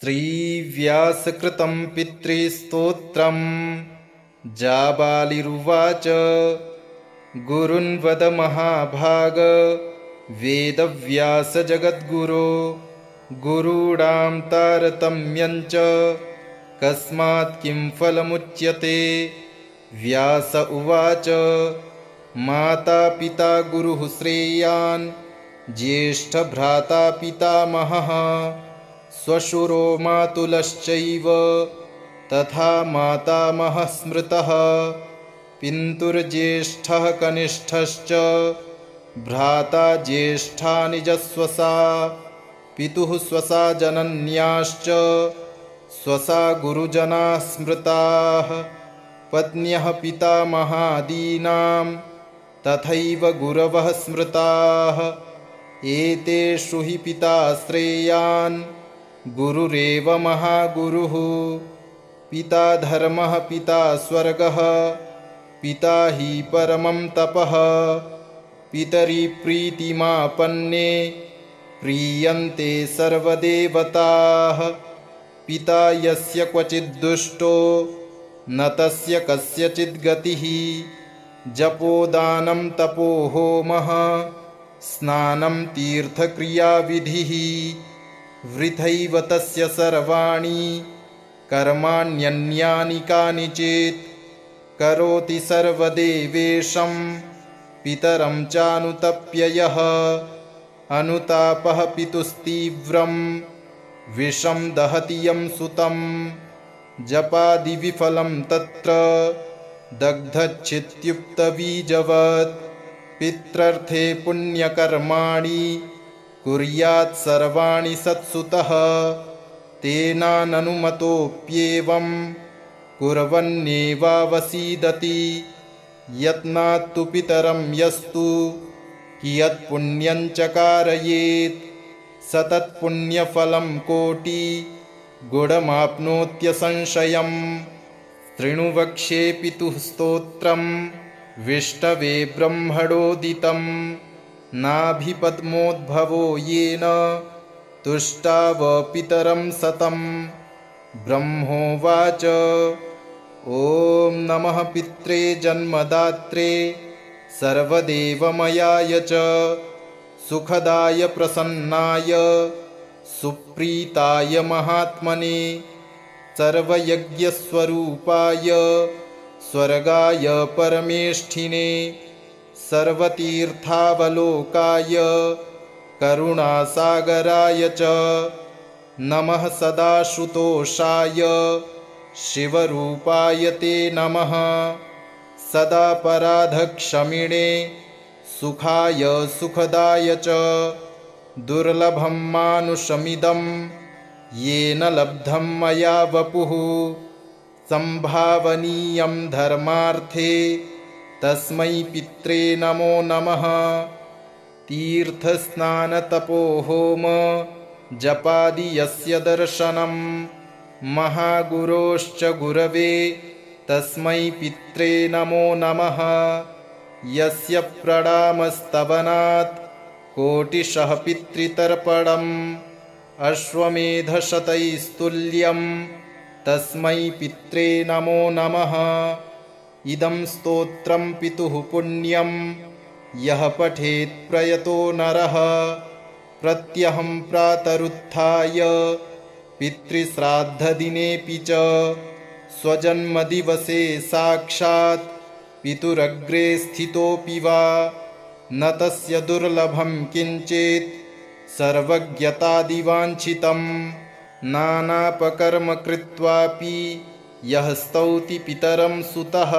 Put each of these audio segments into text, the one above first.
श्रीव्यासकृतं पितृस्तोत्रम् जाबालिरुवाच गुरुन्वद महाभाग वेदव्यास जगद्गुरो गुरूणां तारतम्यञ्च कस्मात् किं फलमुच्यते। व्यास उवाच माता पिता गुरुः श्रेयान् ज्येष्ठभ्राता पितामहः श्वशुरो मातुलश्चैव तथा मातामहः स्मृतः पितुर्ज्येष्ठः कनिष्ठश्च भ्राता ज्येष्ठा निजस्वसा पितुः स्वसा जनन्याश्च स्वसा गुरुजनाः स्मृताः पत्न्यः पितामहादीनां तथैव गुरवः स्मृताः एतेषु हि पिता श्रेयान् गुरुरेव महागुरुः। पिता धर्मः पिता स्वर्गः पिता हि परमं तपः पितरि प्रीतिमापन्ने प्रीयन्ते सर्वदेवताः पिता यस्य क्वचिद्दुष्टो न तस्य कस्यचिद् गतिः जपोदानं तपो होमः स्नानं तीर्थक्रियाविधिः वृथैव तस्य सर्वाणि कर्माण्यन्यानि कानिचित् करोति सर्वदेवेशं पितरं चानुतप्य यः अनुतापः पितुस्तीव्रं विषं दहति यं सुतं जपादिविफलं तत्र दग्धच्छित्युक्तबीजवत् पित्रर्थे पुण्यकर्माणि कुर्यात् सर्वाणि सत्सुतः तेनाननुमतोऽप्येवं कुर्वन्नेवावसीदति यत्नात्तु पितरं यस्तु कियत्पुण्यं च कारयेत् स तत्पुण्यफलं कोटिगुणमाप्नोत्यसंशयम्। शृणु वक्ष्ये पितुः स्तोत्रं विष्णवे ब्रह्मणोदितं नाभिपद्मोद्भवो येन तुष्टाव पितरं सतं। ब्रह्मोवाच ॐ नमः पित्रे जन्मदात्रे सर्वदेवमयाय च सुखदाय प्रसन्नाय सुप्रीताय महात्मने सर्वयज्ञस्वरूपाय स्वर्गाय परमेष्ठिने सर्वतीर्थावलोकाय करुणासागराय च नमः सदाशुतोषाय शिवरूपाय ते नमः सदापराधक्षमिणे सुखाय सुखदाय च दुर्लभं मानुषमिदं येन लब्धं मया वपुः संभावनीयं धर्मार्थे तस्मै पित्रे नमो नमः। तीर्थस्नानतपोहोम जपादि यस्य दर्शनं महागुरोश्च गुरवे तस्मै पित्रे नमो नमः। यस्य प्रणामस्तवनात् कोटिशः पितृतर्पणम् अश्वमेधशतैस्तुल्यं तस्मै पित्रे नमो नमः। इदं स्तोत्रं पितुः पुण्यं यः पठेत् प्रयतो नरः प्रत्यहं प्रातरुत्थाय पितृश्राद्धदिनेऽपि च स्वजन्मदिवसे साक्षात् पितुरग्रे स्थितोऽपि वा न तस्य दुर्लभं किञ्चित् सर्वज्ञतादिवाञ्छितं नानापकर्म कृत्वापि यः स्तौति पितरं सुतः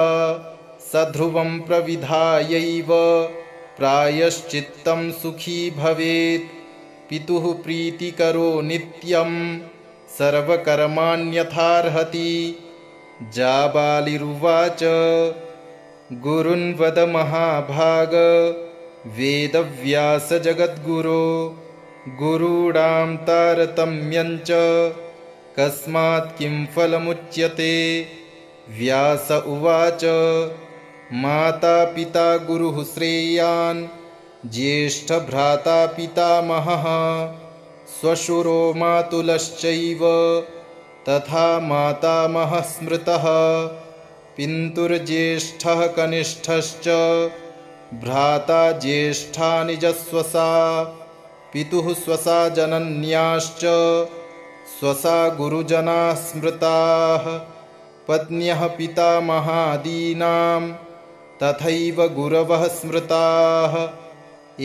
स ध्रुवं प्रविधायैव प्रायश्चित्तं सुखी भवेत्। पितुः प्रीतिकरो नित्यं सर्वकर्माण्यथार्हति। जाबालिरुवाच गुरुन्वद महाभाग वेदव्यास जगद्गुरो गुरूणां तारतम्यञ्च कस्मात् किं फलमुच्यते। व्यास उवाच माता पिता गुरुः श्रेयान् ज्येष्ठभ्राता पितामहः श्वशुरो मातुलश्चैव तथा मातामहः स्मृतः पितुर्ज्येष्ठः कनिष्ठश्च भ्राता ज्येष्ठा निजस्वसा पितुः स्वसा जनन्याश्च स्वसा गुरुजनाः स्मृताः पत्न्यः पितामहादीनां तथैव गुरवः स्मृताः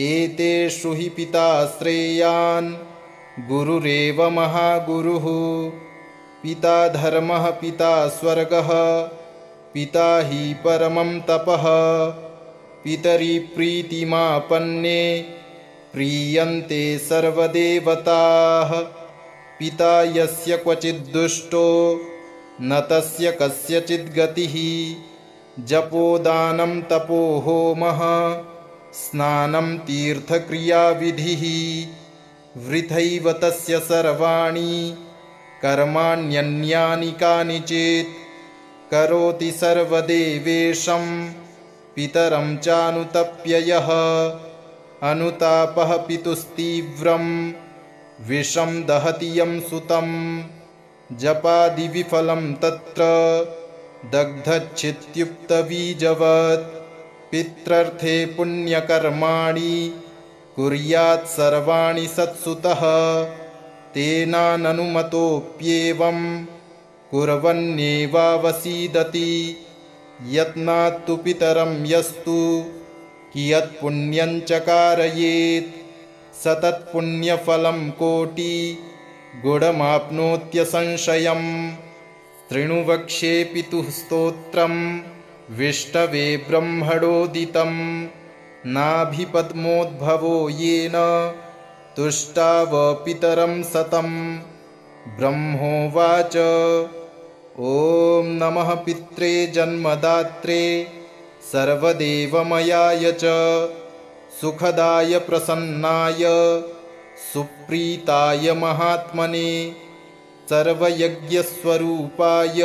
एतेषु हि पिता श्रेयान् गुरुरेव महागुरुः पिता धर्मः पिता स्वर्गः पिता हि परमं तपः पितरि प्रीतिमापन्ने प्रीयन्ते सर्वदेवताः पिता यस्य क्वचिद्दुष्टो न तस्य कस्यचित् गतिः जपोदानं तपो होमः स्नानं तीर्थक्रियाविधिः वृथैव तस्य सर्वाणि कर्माण्यन्यानि कानिचित् करोति सर्वदेवेशं पितरं चानुतप्य यः अनुतापः पितुस्तीव्रं विषं दहति यं सुतं जपादिविफलं तत्र दग्धच्छित्युक्तबीजवत् पित्रर्थे पुण्यकर्माणि कुर्यात् सर्वाणि सत्सुतः तेनाननुमतोऽप्येवं कुर्वन्नेवावसीदति यत्नात्तु पितरं यस्तु कियत्पुण्यं चकारयेत् स तत्पुण्यफलं कोटिगुणमाप्नोत्यसंशयम् शृणु वक्ष्ये पितुः स्तोत्रं विष्टवे ब्रह्मणोदितं नाभिपद्मोद्भवो येन तुष्टाव पितरं सतं ब्रह्मोवाच ॐ नमः पित्रे जन्मदात्रे सर्वदेवमयाय च सुखदाय प्रसन्नाय सुप्रीताय महात्मने सर्वयज्ञस्वरूपाय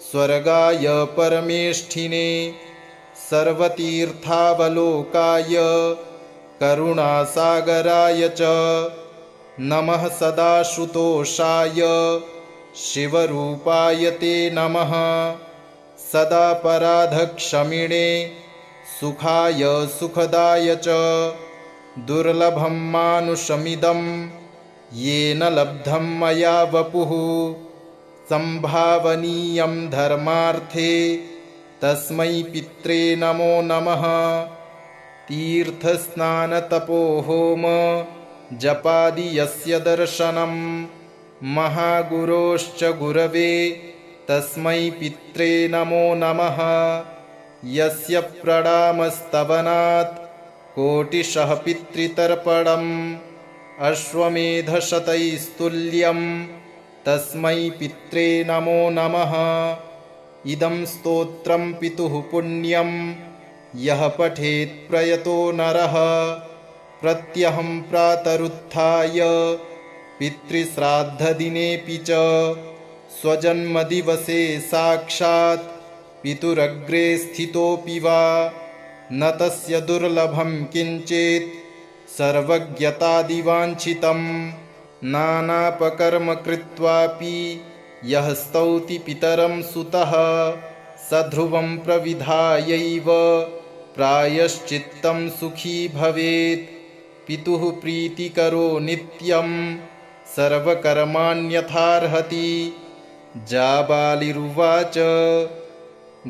स्वर्गाय परमेष्ठिने सर्वतीर्थावलोकाय करुणासागराय च नमः सदाशुतोषाय शिवरूपाय ते नमः सदापराधक्षमिणे सुखाय सुखदाय च दुर्लभं मानुषमिदं येन लब्धं मया वपुः संभावनीयं धर्मार्थे तस्मै पित्रे नमो नमः तीर्थस्नानतपोहोम जपादि यस्य दर्शनं महागुरोश्च गुरवे तस्मै पित्रे नमो नमः यस्य प्रणामस्तवनात् कोटिशः पितृतर्पणम् अश्वमेधशतैस्तुल्यं तस्मै पित्रे नमो नमः इदं स्तोत्रं पितुः पुण्यं यः पठेत् प्रयतो नरः प्रत्यहं प्रातरुत्थाय पितृश्राद्धदिनेऽपि च स्वजन्मदिवसे साक्षात् पितुरग्रे स्थितोऽपि वा न तस्य दुर्लभं किञ्चित् सर्वज्ञतादिवाञ्छितं नानापकर्म कृत्वापि यः स्तौति पितरं सुतः स ध्रुवं प्रविधायैव प्रायश्चित्तं सुखी भवेत् पितुः प्रीतिकरो नित्यं सर्वकर्माण्यथार्हति जाबालिरुवाच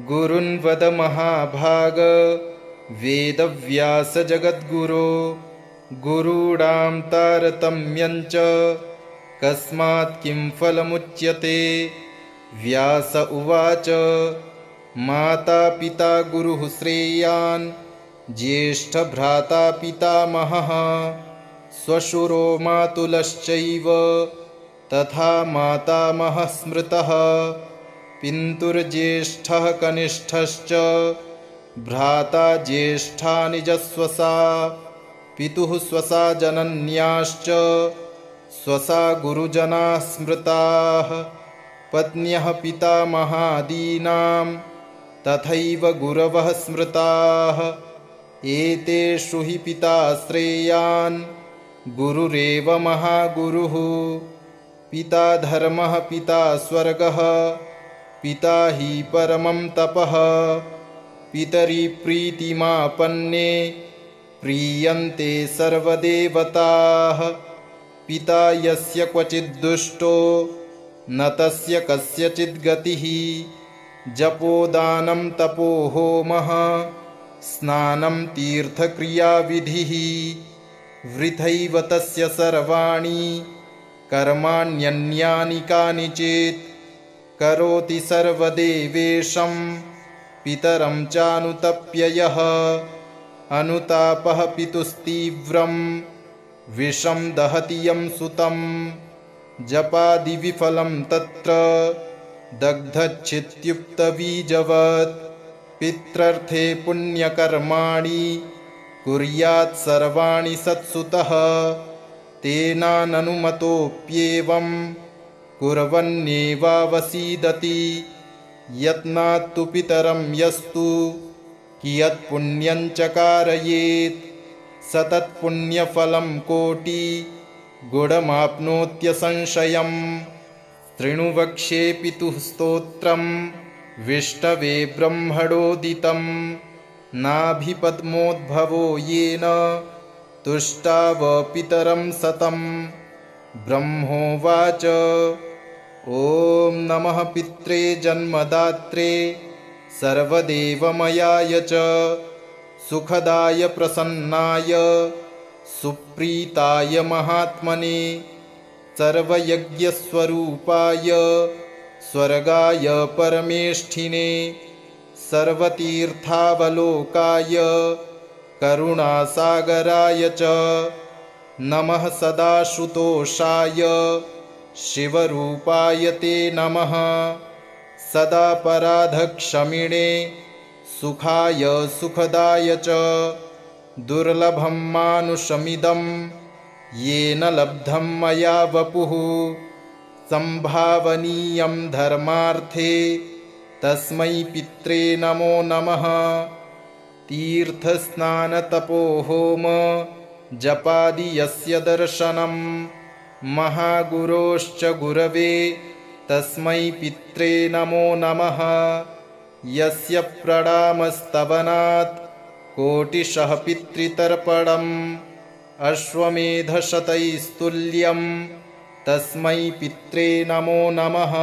गुरुन्वद महाभाग वेदव्यास जगद्गुरो गुरूणां तारतम्यं च कस्मात् किं फलमुच्यते व्यास उवाच माता पिता गुरुः श्रेयान् ज्येष्ठभ्राता पितामहः श्वशुरो मातुलश्चैव तथा मातामहः स्मृतः पितुर्ज्येष्ठः कनिष्ठश्च भ्राता ज्येष्ठा निजस्वसा पितुः स्वसा जनन्याश्च स्वसा गुरुजनाः स्मृताः पत्न्यः पितामहादीनां तथैव गुरवः स्मृताः एतेषु हि पिता श्रेयान् गुरुरेव महागुरुः। पिता धर्मः पिता स्वर्गः, पिता हि परमं तपः। पितरि प्रीतिमापन्ने प्रीयन्ते सर्वदेवताः। पिता यस्य क्वचिद्दुष्टो न तस्य कस्यचिद् गतिः। जपोदानं तपो होमः, स्नानं तीर्थक्रियाविधिः। वृथैव तस्य सर्वाणि कर्माण्यन्यानि कानिचित्। करोति सर्वदेवेशं पितरं चानुतप्य यः। अनुतापः पितुस्तीव्रं विषं दहति यं सुतं। जपादिविफलं तत्र दग्धच्छित्युक्तबीजवत्। पित्रर्थे पुण्यकर्माणि कुर्यात् सर्वाणि सत्सुतः। तेनाननुमतोऽप्येवं कुर्वन्नेवावसीदति। यत्नात्तु पितरं यस्तु कियत्पुण्यं च कारयेत्। स तत्पुण्यफलं कोटिगुणमाप्नोत्यसंशयम्। शृणु वक्ष्ये पितुः स्तोत्रं विष्णवे ब्रह्मणोदितं। नाभिपद्मोद्भवो येन तुष्टाव पितरं सतं। ब्रह्मोवाच ॐ नमः पित्रे जन्मदात्रे सर्वदेवमयाय च। सुखदाय प्रसन्नाय सुप्रीताय महात्मने। सर्वयज्ञस्वरूपाय स्वर्गाय परमेष्ठिने। सर्वतीर्थावलोकाय करुणासागराय च। नमः सदाशुतोषाय शिवरूपाय ते नमः। सदापराधक्षमिणे सुखाय सुखदाय च। दुर्लभं मानुषमिदं येन लब्धं मया वपुः। संभावनीयं धर्मार्थे तस्मै पित्रे नमो नमः। तीर्थस्नानतपोहोम जपादि यस्य दर्शनं। महागुरोश्च गुरवे तस्मै पित्रे नमो नमः। यस्य प्रणामस्तवनात् कोटिशः पितृतर्पणम्। अश्वमेधशतैस्तुल्यं तस्मै पित्रे नमो नमः।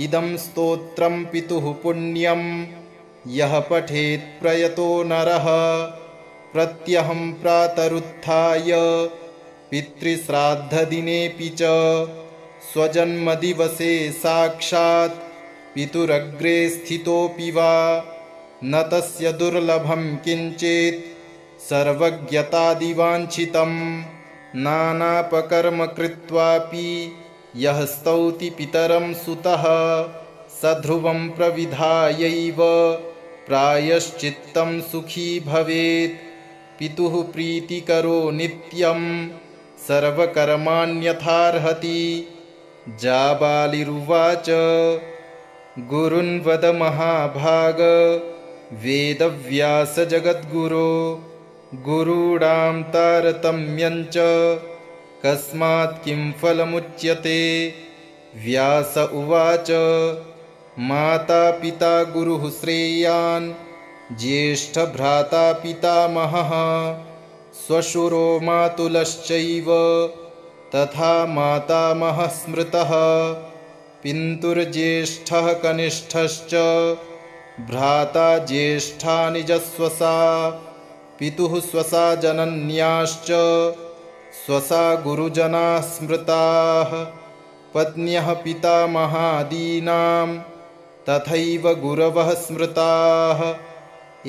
इदं स्तोत्रं पितुः पुण्यं यः पठेत् प्रयतो नरः। प्रत्यहं प्रातरुत्थाय पितृश्राद्धदिनेऽपि च। स्वजन्मदिवसे साक्षात् पितुरग्रे स्थितोऽपि वा। न तस्य दुर्लभं किञ्चित् सर्वज्ञतादिवाञ्छितं। नानापकर्म कृत्वापि यः स्तौति पितरं सुतः। स ध्रुवं प्रविधायैव प्रायश्चित्तं सुखी भवेत्। पितुः प्रीतिकरो नित्यं सर्वकर्माण्यथार्हति। जाबालिरुवाच गुरुन्वद महाभाग वेदव्यास जगद्गुरो। गुरूणां तारतम्यं च कस्मात् किं फलमुच्यते। व्यास उवाच माता पिता गुरुः श्रेयान् ज्येष्ठभ्राता पितामहः। श्वशुरो मातुलश्चैव तथा मातामहः स्मृतः। पितुर्ज्येष्ठः कनिष्ठश्च भ्राता ज्येष्ठा निजस्वसा। पितुः स्वसा जनन्याश्च स्वसा गुरुजनाः स्मृताः। पत्न्यः पितामहादीनां तथैव गुरवः स्मृताः।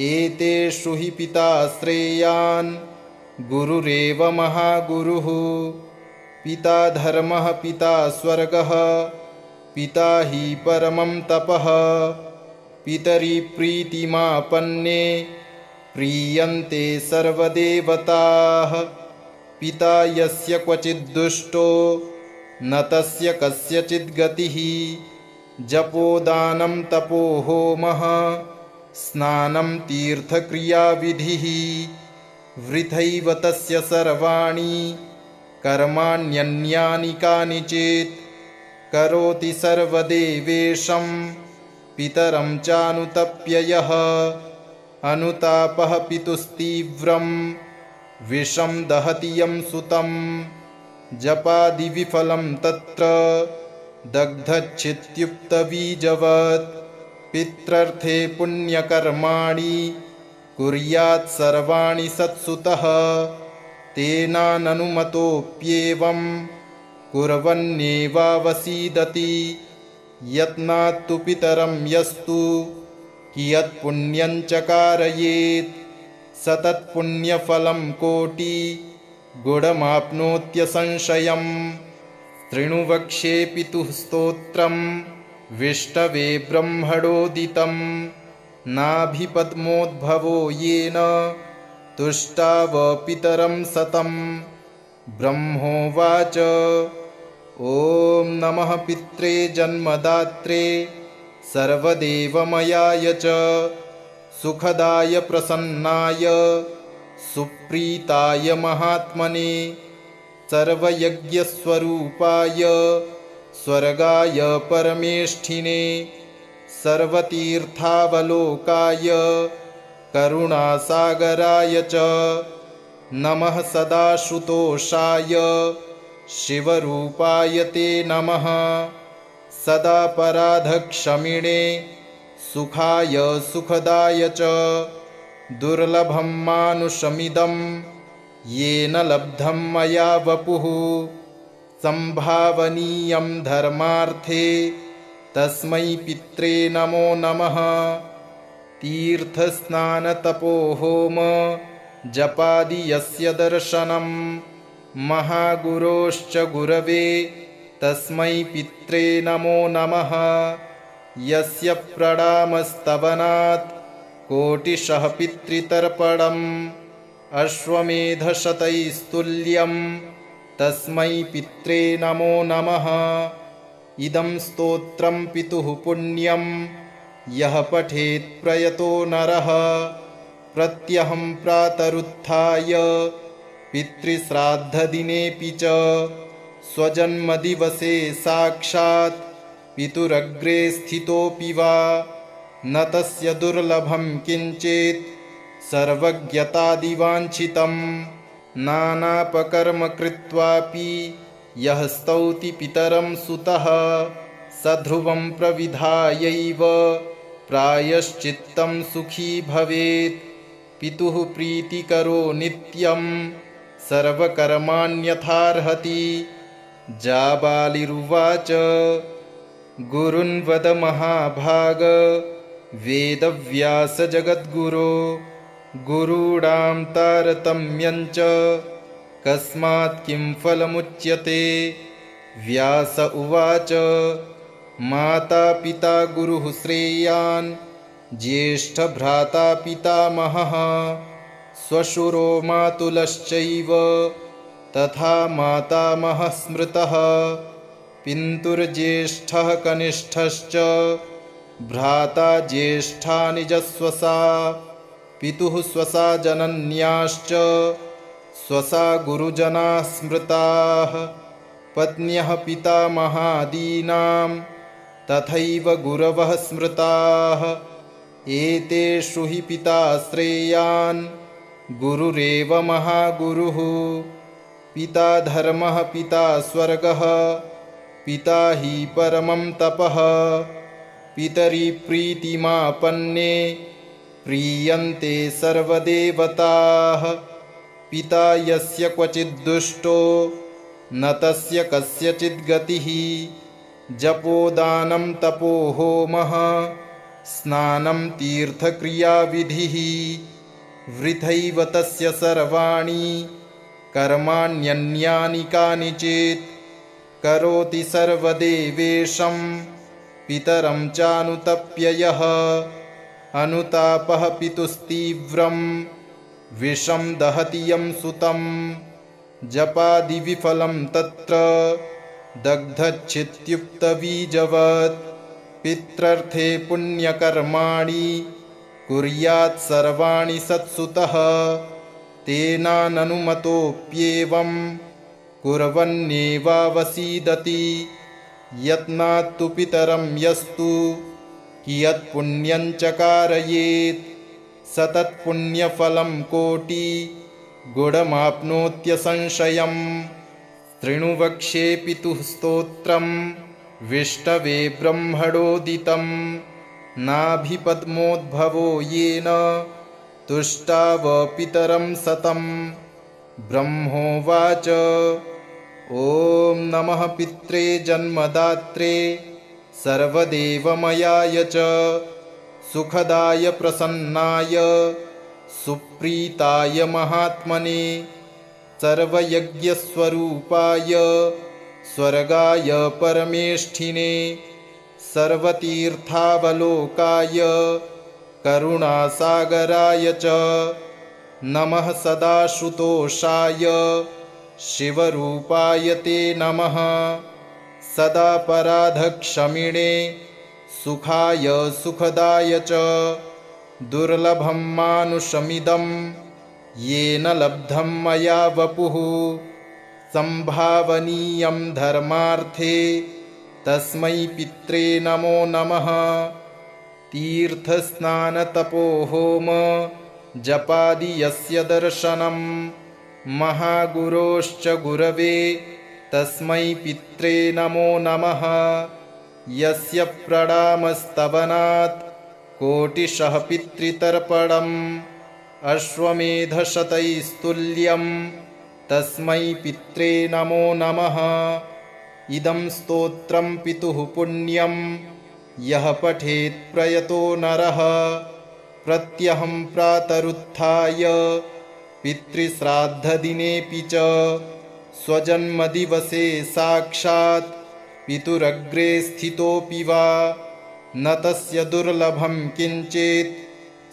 एतेषु हि पिता श्रेयान् गुरुरेव महागुरुः। पिता धर्मः पिता स्वर्गः, पिता हि परमं तपः। पितरि प्रीतिमापन्ने प्रीयन्ते सर्वदेवताः। पिता यस्य क्वचिद्दुष्टो न तस्य कस्यचिद् गतिः। जपोदानं तपो होमः स्नानं तीर्थक्रियाविधिः। वृथैव तस्य सर्वाणि कर्माण्यन्यानि कानिचित् करोति सर्वदेवेशं पितरं चानुतप्य यः अनुतापः पितुस्तीव्रं विषं दहति यं सुतं जपादिविफलं तत्र दग्धच्छित्युक्तबीजवत् पित्रर्थे पुण्यकर्माणि कुर्यात् सर्वाणि सत्सुतः तेनाननुमतोऽप्येवं कुर्वन्नेवावसीदति यत्नात्तु पितरं यस्तु कियत्पुण्यं च कारयेत् स तत्पुण्यफलं कोटिगुणमाप्नोत्यसंशयम् शृणु वक्ष्ये पितुः स्तोत्रं विष्णवे ब्रह्मणोदितं नाभिपद्मोद्भवो येन तुष्टाव पितरं सतं ब्रह्मोवाच ॐ नमः पित्रे जन्मदात्रे सर्वदेवमयाय च सुखदाय प्रसन्नाय सुप्रीताय महात्मने सर्वयज्ञस्वरूपाय स्वर्गाय परमेष्ठिने सर्वतीर्थावलोकाय करुणासागराय च नमः सदाशुतोषाय शिवरूपाय ते नमः सदापराधक्षमिणे सुखाय सुखदाय च दुर्लभं मानुषमिदं येन लब्धं मया वपुः संभावनीयं धर्मार्थे तस्मै पित्रे नमो नमः तीर्थस्नानतपोहोम जपादि यस्य दर्शनं महागुरोश्च गुरवे तस्मै पित्रे नमो नमः यस्य प्रणामस्तवनात् कोटिशः पितृतर्पणम् अश्वमेधशतैस्तुल्यं तस्मै पित्रे नमो नमः इदं स्तोत्रं पितुः पुण्यं यः पठेत् प्रयतो नरः प्रत्यहं प्रातरुत्थाय पितृश्राद्धदिनेऽपि च स्वजन्मदिवसे साक्षात् पितुरग्रे स्थितोऽपि वा न तस्य दुर्लभं किञ्चित् सर्वज्ञतादिवाञ्छितं नानापकर्म कृत्वापि यः स्तौति पितरं सुतः स ध्रुवं प्रविधायैव प्रायश्चित्तं सुखी भवेत् पितुः प्रीतिकरो नित्यं सर्वकर्माण्यथार्हति जाबालिरुवाच गुरुन् वद महाभाग वेदव्यास जगद्गुरो गुरूणां तारतम्यं च कस्मात् किं फलमुच्यते व्यास उवाच माता पिता गुरुः श्रेयान् ज्येष्ठभ्राता पितामहः श्वशुरो मातुलश्चैव तथा मातामहः स्मृतः पितुर्ज्येष्ठः कनिष्ठश्च भ्राता ज्येष्ठा निजस्वसा पितुः स्वसा जनन्याश्च स्वसा गुरुजनाः स्मृताः पत्न्यः पितामहादीनां तथैव गुरवः स्मृताः एतेषु हि पिता श्रेयान् गुरुरेव महागुरुः पिता धर्मः पिता स्वर्गः पिता हि परमं तपः पितरि प्रीतिमापन्ने प्रीयन्ते सर्वदेवताः पिता यस्य क्वचिद्दुष्टो न तस्य कस्यचित् गतिः जपोदानं तपो होमः स्नानं तीर्थक्रियाविधिः वृथैव तस्य सर्वाणि कर्माण्यन्यानि कानिचित् करोति सर्वदेवेशं पितरं चानुतप्य यः अनुतापः पितुस्तीव्रं विषं दहति यं सुतं जपादिविफलं तत्र दग्धच्छित्युक्तबीजवत् पित्रर्थे पुण्यकर्माणि कुर्यात् सर्वाणि सत्सुतः तेनाननुमतोऽप्येवं कुर्वन्नेवावसीदति। यत्नात्तु पितरं यस्तु कियत्पुण्यं च कारयेत् स तत्पुण्यफलं कोटिगुणमाप्नोत्यसंशयम्। शृणु वक्ष्ये पितुः स्तोत्रम् विष्णवे ब्रह्मणोदितं। नाभिपद्मोद्भवो येन तुष्टाव पितरं सतम्। ब्रह्मोवाच ॐ नमः पित्रे जन्मदात्रे सर्वदेवमयाय च सुखदाय प्रसन्नाय सुप्रीताय महात्मने सर्वयज्ञस्वरूपाय स्वर्गाय परमेष्ठिने सर्वतीर्थावलोकाय करुणासागराय च नमः सदाशुतोषाय शिवरूपाय ते नमः सदापराधक्षमिणे सुखाय सुखदाय च दुर्लभं मानुषमिदं येन लब्धं मया वपुः संभावनीयं धर्मार्थे तस्मै पित्रे नमो नमः। तीर्थस्नानतपोहोम जपादि यस्य दर्शनं महागुरोश्च गुरवे तस्मै पित्रे नमो नमः। यस्य प्रणामस्तवनात् कोटिशः पितृतर्पणम् अश्वमेधशतैस्तुल्यं तस्मै पित्रे नमो नमः। इदं स्तोत्रं पितुः पुण्यं यः पठेत् प्रयतो नरः प्रत्यहं प्रातरुत्थाय पितृश्राद्धदिनेऽपि च स्वजन्मदिवसे साक्षात् पितुरग्रे स्थितोऽपि वा न तस्य दुर्लभं किञ्चित्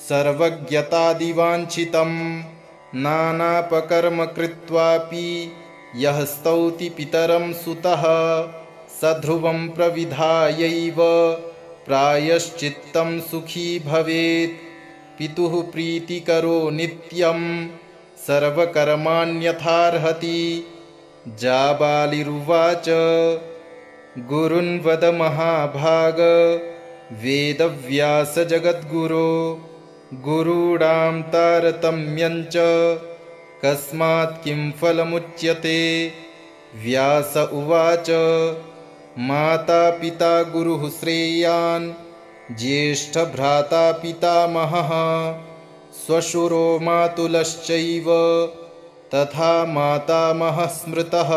सर्वज्ञतादिवाञ्छितं। नानापकर्म कृत्वापि यः स्तौति पितरं सुतः स ध्रुवं प्रविधायैव प्रायश्चित्तं सुखी भवेत्। पितुः प्रीतिकरो नित्यं सर्वकर्माण्यथार्हति। जाबालिरुवाच गुरुन् वद महाभाग वेदव्यास जगद्गुरो गुरूणां तारतम्यं च कस्मात् किं फलमुच्यते। व्यास उवाच माता पिता गुरुः श्रेयान् ज्येष्ठभ्राता पितामहः श्वशुरो मातुलश्चैव तथा मातामहः स्मृतः।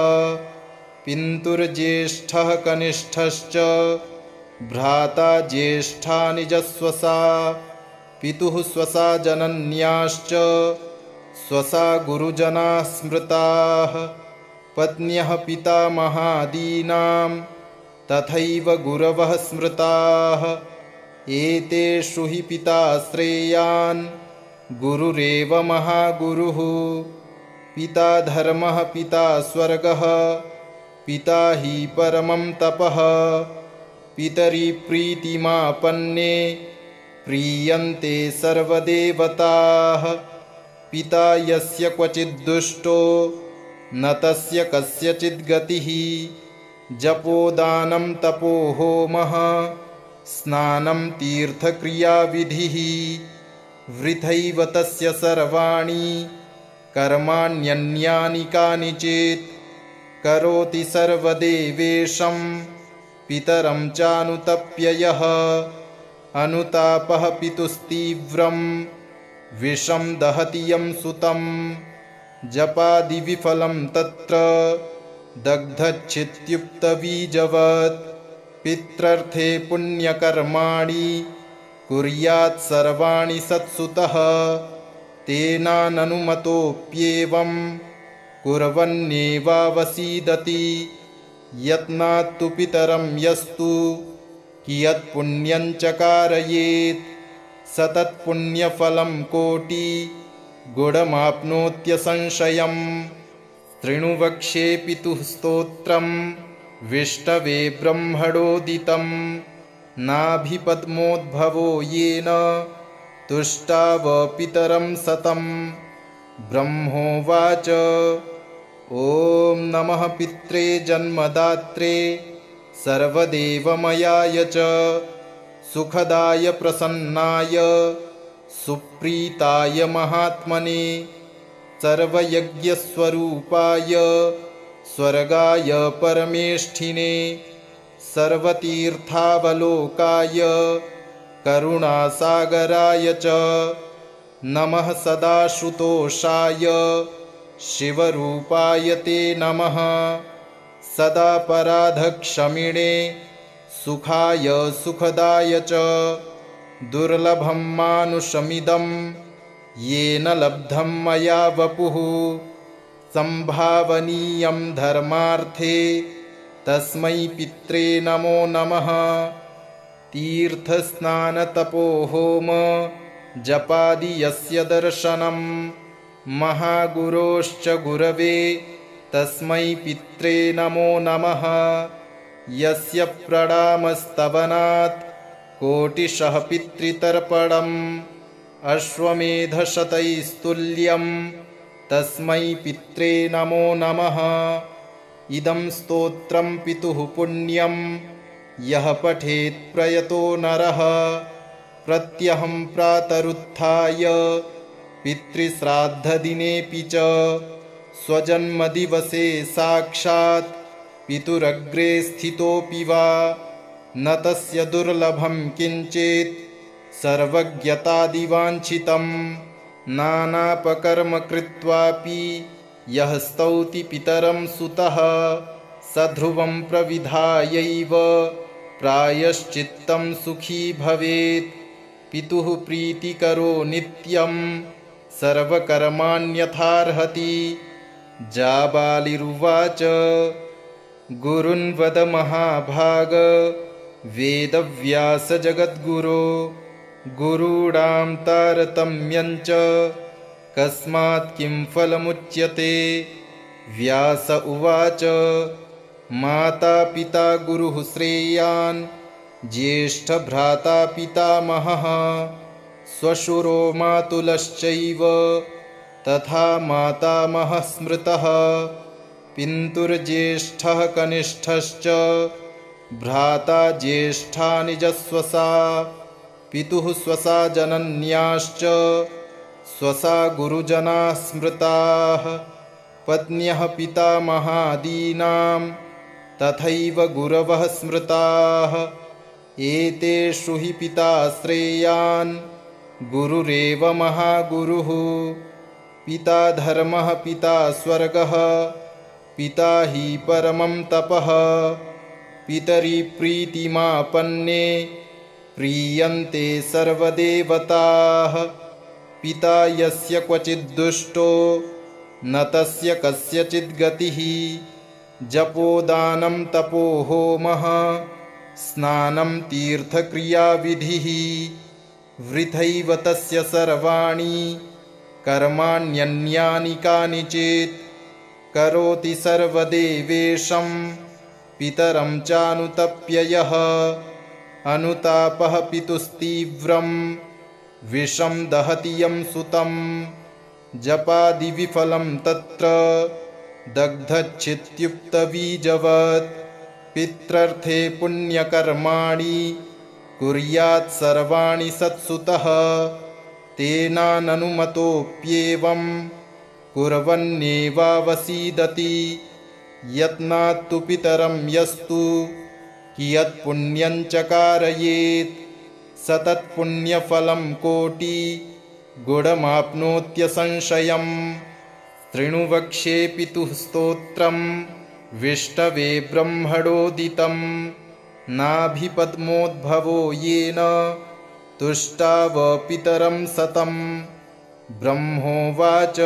पितुर्ज्येष्ठः कनिष्ठश्च भ्राता ज्येष्ठा निजस्वसा पितुः स्वसा जनन्याश्च स्वसा गुरुजनाः स्मृताः। पत्न्यः पितामहादीनां तथैव गुरवः स्मृताः। एतेषु हि पिता श्रेयान् गुरुरेव महागुरुः। पिता धर्मः पिता स्वर्गः पिता हि परमं तपः। पितरि प्रीतिमापन्ने प्रीयन्ते सर्वदेवताः। पिता यस्य क्वचिद्दुष्टो न तस्य कस्यचित् गतिः। जपोदानं तपो होमः स्नानं तीर्थक्रियाविधिः वृथैव तस्य सर्वाणि कर्माण्यन्यानि कानिचित्। करोति सर्वदेवेशं पितरं चानुतप्य यः अनुतापः पितुस्तीव्रं विषं दहति यं सुतं। जपादिविफलं तत्र दग्धच्छित्युक्तबीजवत्। पित्रर्थे पुण्यकर्माणि कुर्यात् सर्वाणि सत्सुतः। तेनाननुमतोऽप्येवं कुर्वन्नेवावसीदति। यत्नात्तु पितरं यस्तु कियत्पुण्यं च कारयेत् स तत्पुण्यफलं कोटिगुणमाप्नोत्यसंशयम्। शृणु वक्ष्ये पितुः स्तोत्रं विष्णवे ब्रह्मणोदितं। नाभिपद्मोद्भवो येन तुष्टाव पितरं सतम्। ब्रह्मोवाच ॐ नमः पित्रे जन्मदात्रे सर्वदेवमयाय च सुखदाय प्रसन्नाय सुप्रीताय महात्मने सर्वयज्ञस्वरूपाय स्वर्गाय परमेष्ठिने सर्वतीर्थावलोकाय करुणासागराय च नमः सदाशुतोषाय शिवरूपाय ते नमः सदापराधक्षमिणे सुखाय सुखदाय च दुर्लभं मानुषमिदं येन लब्धं मया वपुः संभावनीयं धर्मार्थे तस्मै पित्रे नमो नमः तीर्थस्नानतपोहोम जपादि यस्य दर्शनं महागुरोश्च गुरवे तस्मै पित्रे नमो नमः यस्य प्रणामस्तवनात् कोटिशः पितृतर्पणम् अश्वमेधशतैस्तुल्यं तस्मै पित्रे नमो नमः इदं स्तोत्रं पितुः पुण्यं यः पठेत् प्रयतो नरः प्रत्यहं प्रातरुत्थाय पितृश्राद्धदिनेऽपि च स्वजन्मदिवसे साक्षात् पितुरग्रे स्थितोऽपि वा न तस्य दुर्लभं किञ्चित् सर्वज्ञतादिवाञ्छितं नानापकर्म कृत्वापि यः स्तौति पितरं सुतः स ध्रुवं प्रविधायैव प्रायश्चित्तं सुखी भवेत् पितुः प्रीतिकरो नित्यं सर्वकर्माण्यथार्हति जाबालिरुवाच गुरुन्वद महाभाग वेदव्यासजगद्गुरो गुरूणां तारतम्यञ्च कस्मात् किं फलमुच्यते व्यास उवाच माता पिता गुरुः श्रेयान् ज्येष्ठभ्राता पितामहः श्वशुरो मातुलश्चैव तथा मातामहः स्मृतः पितुर्ज्येष्ठः कनिष्ठश्च भ्राता ज्येष्ठा निजस्वसा पितुः स्वसा जनन्याश्च स्वसा गुरुजनाः स्मृताः पत्न्यः पितामहादीनां तथैव गुरवः स्मृताः एतेषु हि पिता श्रेयान् गुरुरेव महागुरुः पिता धर्मः पिता स्वर्गः पिता हि परमं तपः पितरि प्रीतिमापन्ने प्रीयन्ते सर्वदेवताः पिता यस्य क्वचिद्दुष्टो न तस्य कस्यचित् गतिः जपोदानं तपो होमः स्नानं तीर्थक्रियाविधिः वृथैव तस्य सर्वाणि कर्माण्यन्यानि कानिचित् करोति सर्वदेवेशं पितरं चानुतप्य यः अनुतापः पितुस्तीव्रं विषं दहति यं सुतं जपादिविफलं तत्र दग्धच्छित्युक्तबीजवत् पित्रर्थे पुण्यकर्माणि कुर्यात् सर्वाणि सत्सुतः तेनाननुमतोऽप्येवं कुर्वन्नेवावसीदति यत्नात्तु पितरं यस्तु कियत्पुण्यं च कारयेत् स तत्पुण्यफलं कोटिगुणमाप्नोत्यसंशयम् शृणु वक्ष्ये पितुः स्तोत्रं विष्टवे ब्रह्मणोदितं नाभिपद्मोद्भवो येन तुष्टाव पितरं सतं ब्रह्मोवाच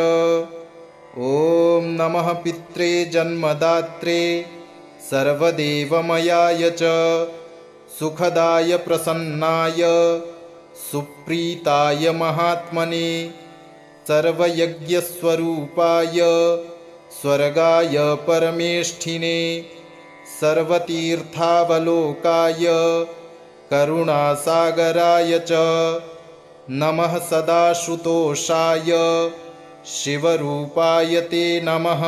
ॐ नमः पित्रे जन्मदात्रे सर्वदेवमयाय च सुखदाय प्रसन्नाय सुप्रीताय महात्मने सर्वयज्ञस्वरूपाय स्वर्गाय परमेष्ठिने सर्वतीर्थावलोकाय करुणासागराय च नमः सदाशुतोषाय शिवरूपाय ते नमः।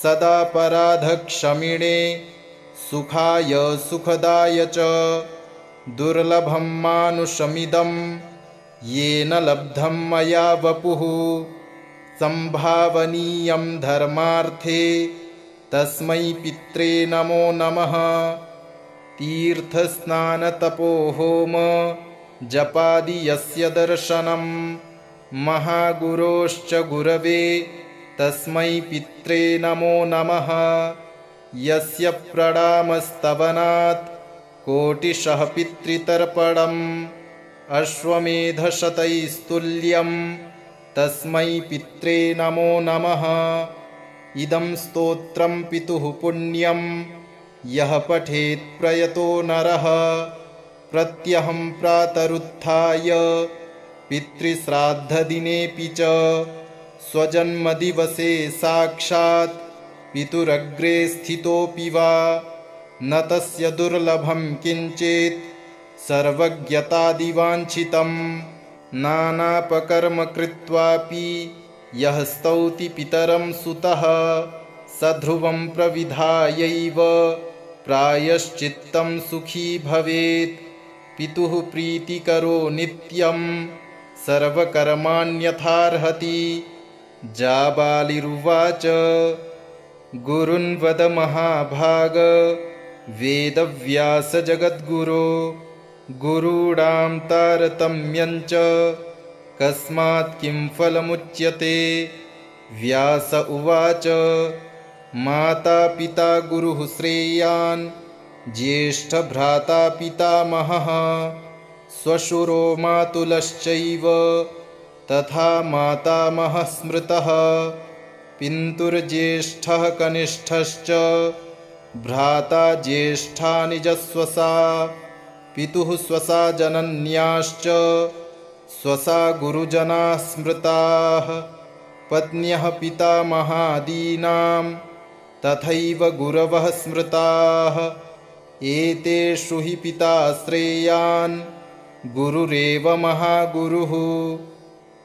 सदापराधक्षमिणे सुखाय सुखदाय च दुर्लभं मानुषमिदं येन लब्धं मया वपुः। संभावनीयं धर्मार्थे तस्मै पित्रे नमो नमः। तीर्थस्नानतपोहोम जपादि यस्य दर्शनं महागुरोश्च गुरवे तस्मै पित्रे नमो नमः। यस्य प्रणामस्तवनात् कोटिशः पितृतर्पणम् अश्वमेधशतैस्तुल्यं तस्मै पित्रे नमो नमः। इदं स्तोत्रं पितुः पुण्यं यः पठेत् प्रयतो नरः प्रत्यहं प्रातरुत्थाय पितृश्राद्धदिनेऽपि च स्वजन्मदिवसे साक्षात् पितुरग्रे स्थितोऽपि वा न तस्य दुर्लभं किञ्चित् सर्वज्ञतादिवाञ्छितं नानापकर्म कृत्वापि यः स्तौति पितरं सुतः स ध्रुवं प्रविधायैव प्रायश्चित्तं सुखी भवेत्। पितुः प्रीतिकरो नित्यं सर्वकर्माण्यथार्हति। जाबालिरुवाच गुरुन् वद महाभाग वेदव्यास जगद्गुरो गुरूणां तारतम्यं च कस्मात् किं फलमुच्यते। व्यास उवाच माता पिता गुरुः श्रेयान् ज्येष्ठभ्राता पितामहः श्वशुरो मातुलश्चैव तथा मातामहः स्मृतः। पितुर्ज्येष्ठः कनिष्ठश्च भ्राता ज्येष्ठा निजस्वसा पितुः स्वसा जनन्याश्च स्वसा गुरुजनाः स्मृताः। पत्न्यः पितामहादीनां तथैव गुरवः स्मृताः। एतेषु हि पिता श्रेयान् गुरुरेव महागुरुः।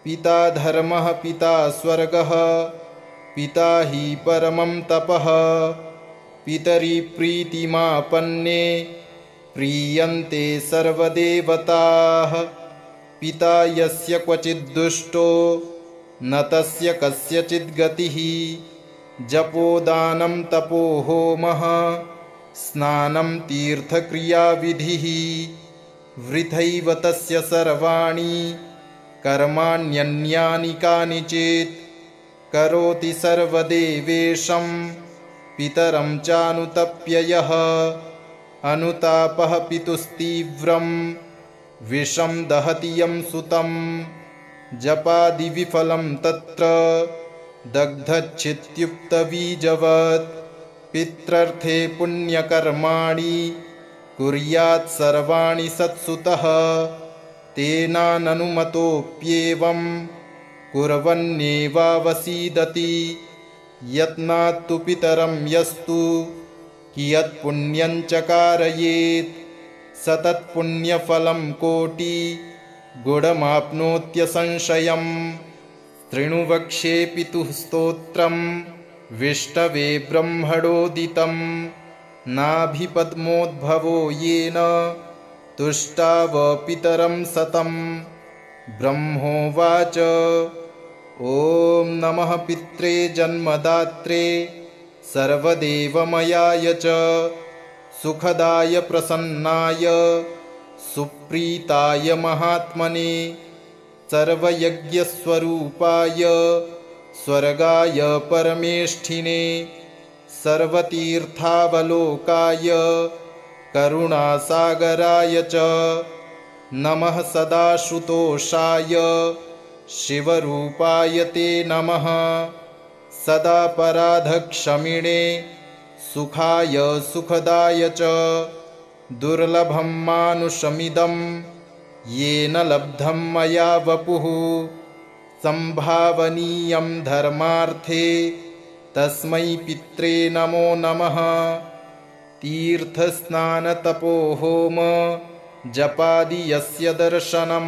पिता धर्मः पिता स्वर्गः पिता हि परमं तपः। पितरि प्रीतिमापन्ने प्रीयन्ते सर्वदेवताः। पिता यस्य क्वचिद्दुष्टो न तस्य कस्यचित् गतिः। जपोदानं तपो होमः स्नानं तीर्थक्रियाविधिः वृथैव तस्य सर्वाणि कर्माण्यन्यानि कानिचित्। करोति सर्वदेवेशं पितरं चानुतप्य यः अनुतापः पितुस्तीव्रं विषं दहति यं सुतं। जपादिविफलं तत्र दग्धच्छित्युक्तबीजवत् पित्रर्थे पुण्यकर्माणि कुर्यात् सर्वाणि सत्सुतः। तेनाननुमतोऽप्येवं कुर्वन्नेवावसीदति। यत्नात्तु पितरं यस्तु कियत्पुण्यं च कारयेत् स तत्पुण्यफलं कोटि गुणमाप्नोत्यसंशयम्। शृणु वक्ष्ये पितुः स्तोत्रं विष्णवे ब्रह्मणोदितं नाभिपद्मोद्भवो येन तुष्टाव पितरं सतं। ब्रह्मोवाच ॐ नमः पित्रे जन्मदात्रे सर्वदेवमयाय च सुखदाय प्रसन्नाय सुप्रीताय महात्मने सर्वयज्ञस्वरूपाय स्वर्गाय परमेष्ठिने सर्वतीर्थावलोकाय करुणासागराय च नमः सदाशुतोषाय शिवरूपाय ते नमः। सदापराधक्षमिणे सुखाय सुखदाय च दुर्लभं मानुषमिदं येन लब्धं मया वपुः। संभावनीयं धर्मार्थे तस्मै पित्रे नमो नमः। तीर्थस्नानतपोहोम जपादि यस्य दर्शनं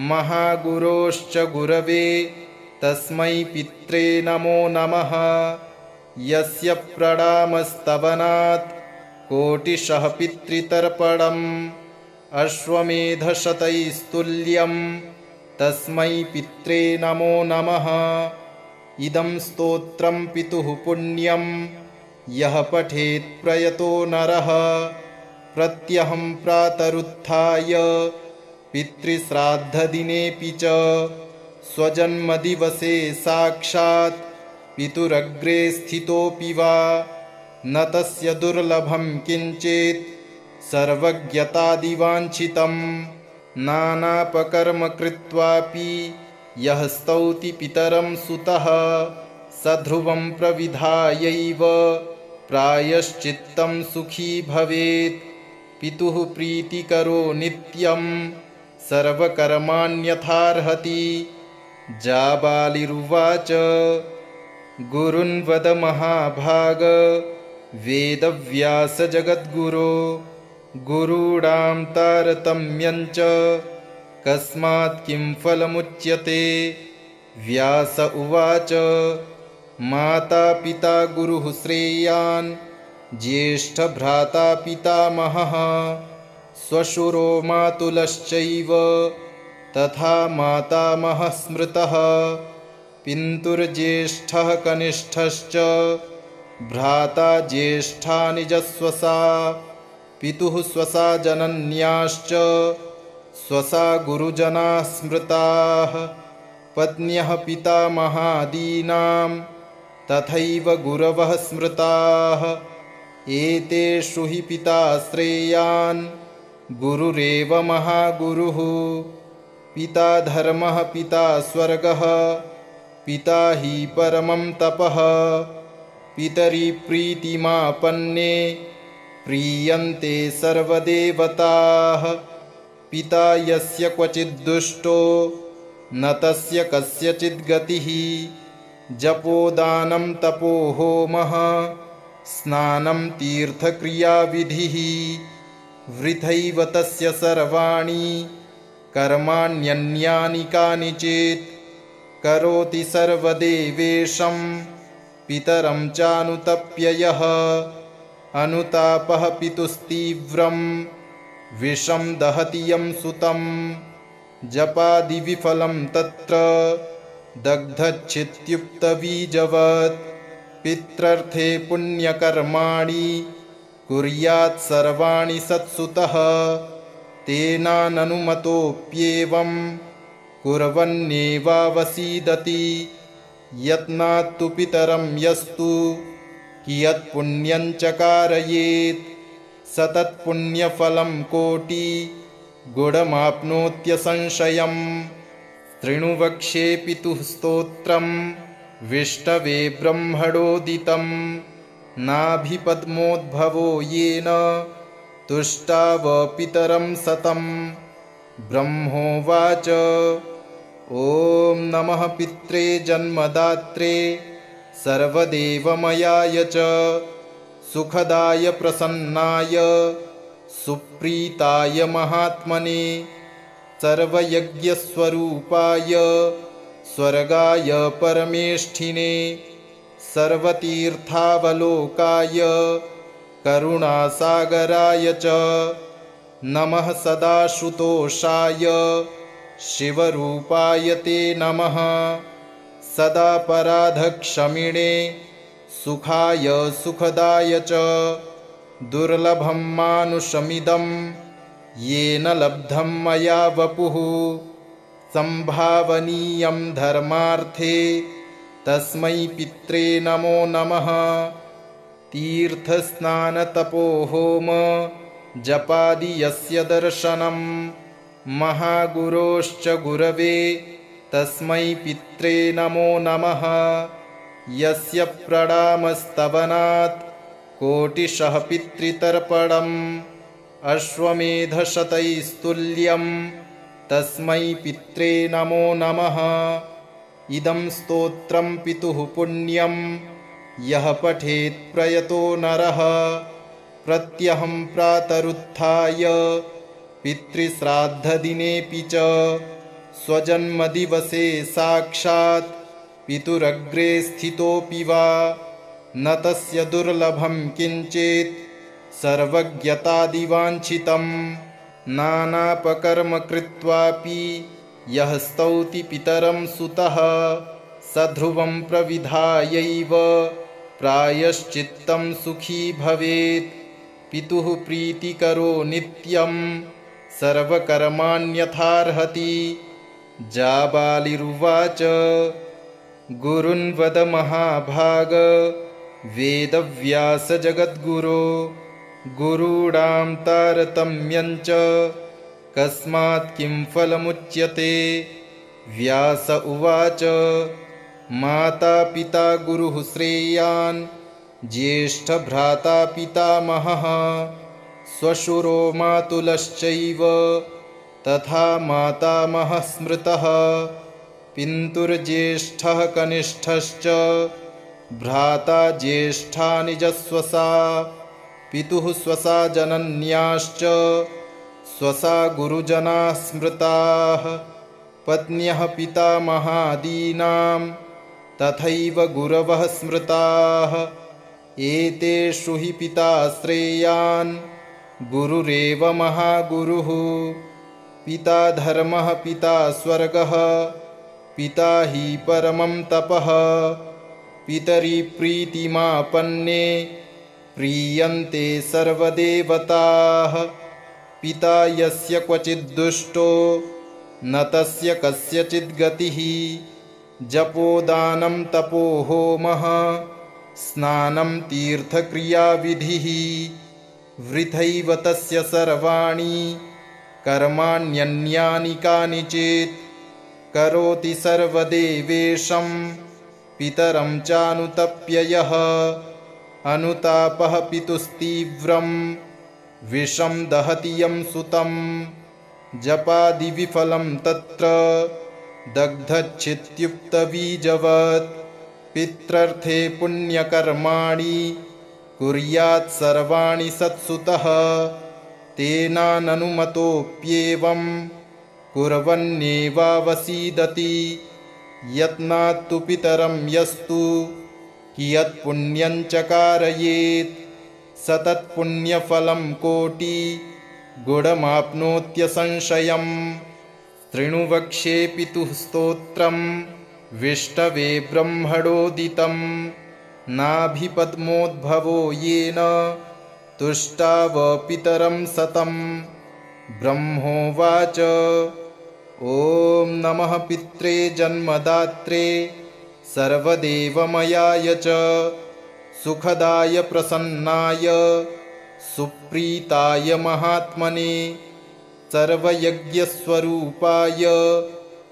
महागुरोश्च गुरवे तस्मै पित्रे नमो नमः। यस्य प्रणामस्तवनात् कोटिशः पितृतर्पणम् अश्वमेधशतैस्तुल्यं तस्मै पित्रे नमो नमः। इदं स्तोत्रं पितुः पुण्यं यः पठेत् प्रयतो नरः। प्रत्यहं प्रातरुत्थाय पितृश्राद्धदिनेऽपि च स्वजन्मदिवसे साक्षात् पितुरग्रे स्थितोऽपि वा न तस्य दुर्लभं किञ्चित् सर्वज्ञतादिवाञ्छितं। नानापकर्म कृत्वापि यः स्तौति पितरं सुतः स ध्रुवं प्रविधायैव प्रायश्चित्तं सुखी भवेत्। पितुः प्रीतिकरो नित्यं सर्वकर्माण्यथार्हति। जाबालिरुवाच गुरुन् वद महाभाग वेदव्यास जगद्गुरो गुरूणां तारतम्यं च कस्मात् किं फलमुच्यते। व्यास उवाच माता पिता गुरुः श्रेयान् ज्येष्ठभ्राता पितामहः श्वशुरो मातुलश्चैव तथा मातामहः स्मृतः। पितुर्ज्येष्ठः कनिष्ठश्च भ्राता ज्येष्ठा निजस्वसा। पितुः स्वसा जनन्याश्च स्वसा गुरुजनाः स्मृताः। पत्न्यः पितामहादीनां तथैव गुरवः स्मृताः। एतेषु हि पिता श्रेयान् गुरुरेव महागुरुः। पिता धर्मः पिता स्वर्गः पिता हि परमं तपः। पितरि प्रीतिमापन्ने प्रीयन्ते सर्वदेवताः। पिता यस्य क्वचिद्दुष्टो न तस्य कस्यचित् गतिः। जपोदानं तपो होमः स्नानं तीर्थक्रियाविधिः। वृथैव तस्य सर्वाणि कर्माण्यन्यानि कानिचित्। करोति सर्वदेवेशं पितरं चानुतप्य यः। अनुतापः पितुस्तीव्रं विषं दहति यं सुतं। जपादिविफलं तत्र दग्धच्छित्युक्तबीजवत्। पित्रर्थे पुण्यकर्माणि कुर्यात् सर्वाणि सत्सुतः। तेनाननुमतोऽप्येवं कुर्वन्नेवावसीदति। यत्नात्तु पितरं यस्तु कियत्पुण्यं च कारयेत् स तत्पुण्यफलं कोटिगुणमाप्नोत्यसंशयम्। शृणु वक्ष्ये पितुः स्तोत्रं विष्णवे ब्रह्मणोदितं। नाभिपद्मोद्भवो येन तुष्टाव पितरं सतं। ब्रह्मोवाच ॐ नमः पित्रे जन्मदात्रे सर्वदेवमयाय च सुखदाय प्रसन्नाय सुप्रीताय महात्मने सर्वयज्ञस्वरूपाय स्वर्गाय परमेष्ठिने सर्वतीर्थावलोकाय करुणासागराय च नमः सदाशुतोषाय शिवरूपाय ते नमः सदापराधक्षमिणे सुखाय सुखदाय च दुर्लभं मानुषमिदं येन लब्धं मया वपुः संभावनीयं धर्मार्थे तस्मै पित्रे नमो नमः। तीर्थस्नानतपोहोम जपादि यस्य दर्शनं महागुरोश्च गुरवे तस्मै पित्रे नमो नमः। यस्य प्रणामस्तवनात् कोटिशः पितृतर्पणम् अश्वमेधशतैस्तुल्यं तस्मै पित्रे नमो नमः। इदं स्तोत्रं पितुः पुण्यं यः पठेत् प्रयतो नरः। प्रत्यहं प्रातरुत्थाय पितृश्राद्धदिनेऽपि च स्वजन्मदिवसे साक्षात् पितुरग्रे स्थितोऽपि वा न तस्य दुर्लभं किञ्चित् सर्वज्ञतादिवाञ्छितं नानापकर्म कृत्वापि यः स्तौति पितरं सुतः स ध्रुवं प्रविधायैव प्रायश्चित्तं सुखी भवेत्। पितुः प्रीतिकरो नित्यं सर्वकर्माण्यथार्हति। जाबालिरुवाच गुरुन् वद महाभाग वेदव्यास जगद्गुरो गुरूणां तारतम्यं च कस्मात् किं फलमुच्यते। व्यास उवाच माता पिता गुरुः श्रेयान् ज्येष्ठभ्राता पितामहः श्वशुरो मातुलश्चैव तथा मातामहः स्मृतः। पितुर्ज्येष्ठः कनिष्ठश्च भ्राता ज्येष्ठा निजस्वसा पितुः स्वसा जनन्याश्च स्वसा गुरुजनाः स्मृताः। पत्न्यः पितामहादीनां तथैव गुरवः स्मृताः। एतेषु हि पिता श्रेयान् गुरुरेव महागुरुः। पिता धर्मः पिता स्वर्गः पिता हि परमं तपः। पितरि प्रीतिमापन्ने प्रीयन्ते सर्वदेवताः। पिता यस्य क्वचिद्दुष्टो न तस्य कस्यचित् गतिः। जपोदानं तपो होमः स्नानं तीर्थक्रियाविधिः वृथैव तस्य सर्वाणि कर्माण्यन्यानि कानिचित्। करोति सर्वदेवेशं पितरं चानुतप्य यः अनुतापः पितुस्तीव्रं विषं दहति यं सुतं। जपादिविफलं तत्र दग्धच्छित्युक्तबीजवत्। पित्रर्थे पुण्यकर्माणि कुर्यात् सर्वाणि सत्सुतः। तेनाननुमतोऽप्येवं कुर्वन्नेवावसीदति। यत्नात्तु पितरं यस्तु कियत्पुण्यं चकारयेत् स तत्पुण्यफलं कोटिगुणमाप्नोत्यसंशयम्। शृणु वक्ष्ये पितुः स्तोत्रं विष्णवे ब्रह्मणोदितं। नाभिपद्मोद्भवो येन तुष्टाव पितरं सतं। ब्रह्मोवाच ॐ नमः पित्रे जन्मदात्रे सर्वदेवमयाय च सुखदाय प्रसन्नाय सुप्रीताय महात्मने सर्वयज्ञस्वरूपाय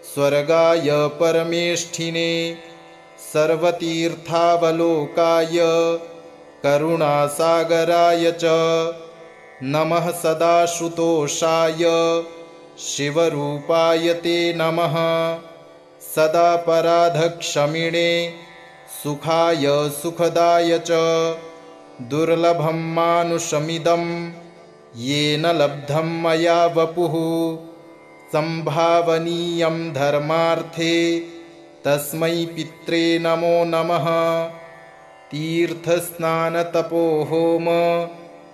स्वर्गाय परमेष्ठिने सर्वतीर्थावलोकाय करुणासागराय च नमः सदाशुतोषाय शिवरूपाय ते नमः। सदापराधक्षमिणे सुखाय सुखदाय च दुर्लभं मानुषमिदं येन लब्धं मया वपुः। संभावनीयं धर्मार्थे तस्मै पित्रे नमो नमः। तीर्थस्नानतपोहोम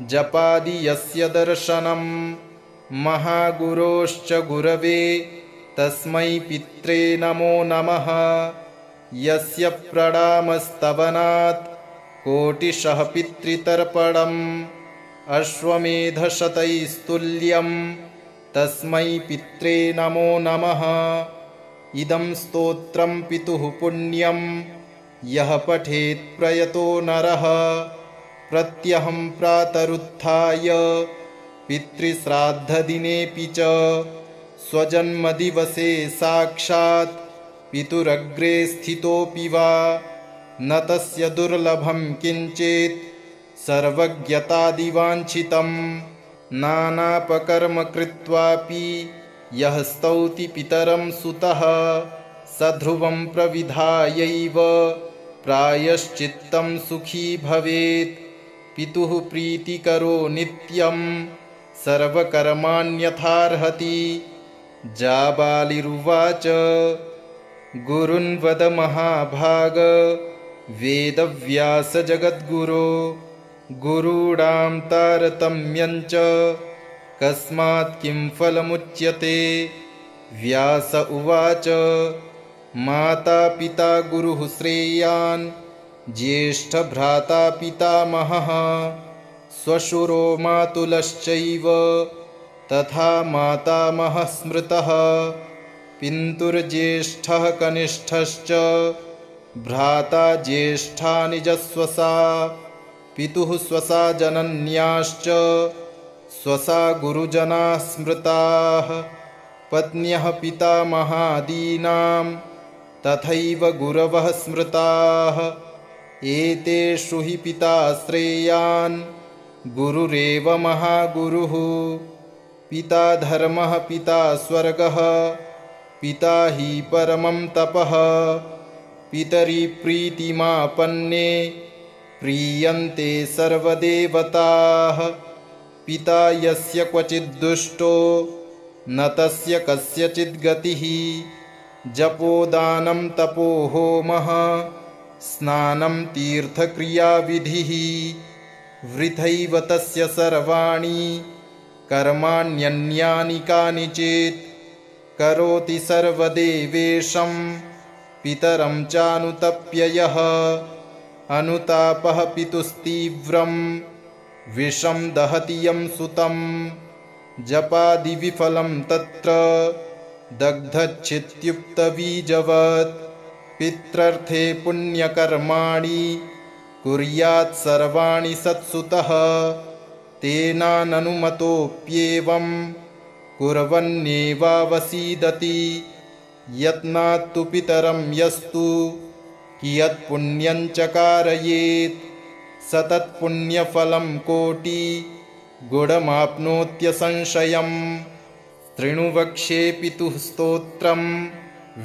जपादि यस्य दर्शनं महागुरोश्च गुरवे तस्मै पित्रे नमो नमः। यस्य प्रणामस्तवनात् कोटिशः पितृतर्पणम् अश्वमेधशतैस्तुल्यं तस्मै पित्रे नमो नमः। इदं स्तोत्रं पितुः पुण्यं यः पठेत् प्रयतो नरः। प्रत्यहं प्रातरुत्थाय पितृश्राद्धदिनेऽपि च स्वजन्मदिवसे साक्षात् पितुरग्रे स्थितोऽपि वा न तस्य दुर्लभं किञ्चित् सर्वज्ञतादिवाञ्छितं। नानापकर्म कृत्वापि यः स्तौति पितरं सुतः स ध्रुवं प्रविधायैव प्रायश्चित्तं सुखी भवेत्। पितुः प्रीतिकरो नित्यं सर्वकर्माण्यथार्हति। जाबालिरुवाच गुरुन् वद महाभाग वेदव्यास जगद्गुरो गुरूणां तारतम्यञ्च कस्मात् किं फलमुच्यते। व्यास उवाच माता पिता गुरुः श्रेयान् ज्येष्ठभ्राता पितामहः श्वशुरो मातुलश्चैव तथा मातामहः स्मृतः। पितुर्ज्येष्ठः कनिष्ठश्च भ्राता ज्येष्ठा निजस्वसा पितुः स्वसा जनन्याश्च स्वसा गुरुजनाः स्मृताः। पत्न्यः पितामहादीनां तथैव गुरवः स्मृताः। एतेषु हि पिता श्रेयान् गुरुरेव महागुरुः। पिता धर्मः पिता स्वर्गः पिता हि परमं तपः। पितरि प्रीतिमापन्ने प्रीयन्ते सर्वदेवताः। पिता यस्य क्वचिद्दुष्टो न तस्य कस्यचिद् गतिः। जपोदानं तपो होमः स्नानं तीर्थक्रियाविधिः। वृथैव तस्य सर्वाणि कर्माण्यन्यानि कानिचित्। करोति सर्वदेवेशं पितरं चानुतप्य यः। अनुतापः पितुस्तीव्रं विषं दहति यं सुतं। जपादिविफलं तत्र दग्धच्छित्युक्तबीजवत्। पित्रर्थे पुण्यकर्माणि कुर्यात् सर्वाणि सत्सुतः। तेनाननुमतोऽप्येवं कुर्वन्नेवावसीदति। यत्नात्तु पितरं यस्तु कियत्पुण्यं च कारयेत्। स तत्पुण्यफलं कोटिगुणमाप्नोत्यसंशयम्। शृणु वक्ष्ये पितुः स्तोत्रं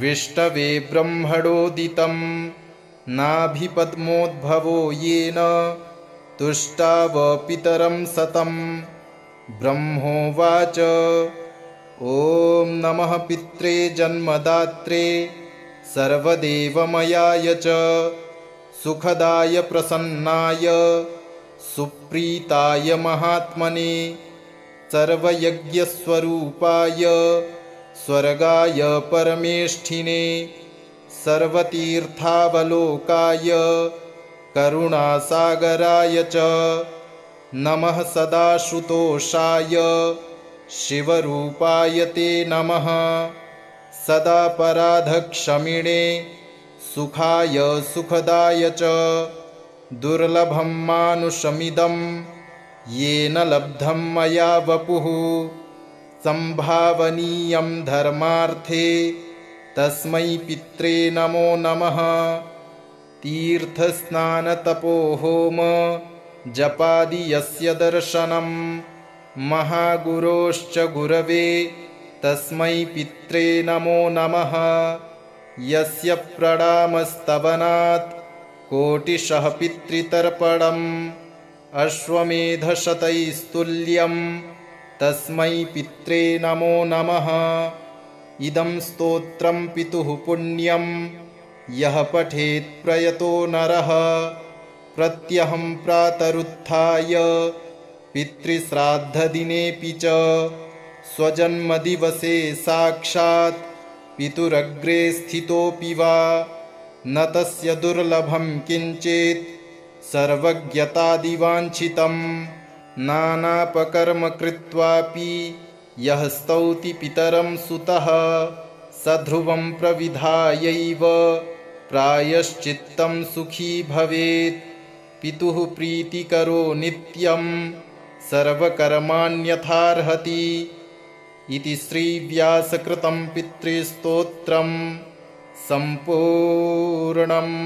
विष्णवे ब्रह्मणोदितं। नाभिपद्मोद्भवो येन तुष्टाव पितरं सतं। ब्रह्मोवाच ॐ नमः पित्रे जन्मदात्रे सर्वदेवमयाय च सुखदाय प्रसन्नाय सुप्रीताय महात्मने सर्वयज्ञस्वरूपाय स्वर्गाय परमेष्ठिने सर्वतीर्थावलोकाय करुणासागराय च नमः सदाशुतोषाय शिवरूपाय ते नमः। सदापराधक्षमिणे सुखाय सुखदाय च दुर्लभं मानुषमिदं येन लब्धं मया वपुः। संभावनीयं धर्मार्थे तस्मै पित्रे नमो नमः। तीर्थस्नानतपोहोम जपादि यस्य दर्शनं महागुरोश्च गुरवे तस्मै पित्रे नमो नमः। यस्य प्रणामस्तवनात् कोटिशः पितृतर्पणम् अश्वमेधशतैस्तुल्यं तस्मै पित्रे नमो नमः। इदं स्तोत्रं पितुः पुण्यं यः पठेत् प्रयतो नरः। प्रत्यहं प्रातरुत्थाय पितृश्राद्धदिनेऽपि च स्वजन्मदिवसे साक्षात् पितुरग्रे स्थितोऽपि वा न तस्य दुर्लभं किञ्चित् सर्वज्ञतादिवाञ्छितं। नानापकर्म कृत्वापि यः स्तौति पितरं सुतः स ध्रुवं प्रविधायैव प्रायश्चित्तं सुखी भवेत्। पितुः प्रीतिकरो नित्यं सर्वकर्माण्यथार्हति। इति श्रीव्यासकृतं पितृस्तोत्रं सम्पूर्णम्।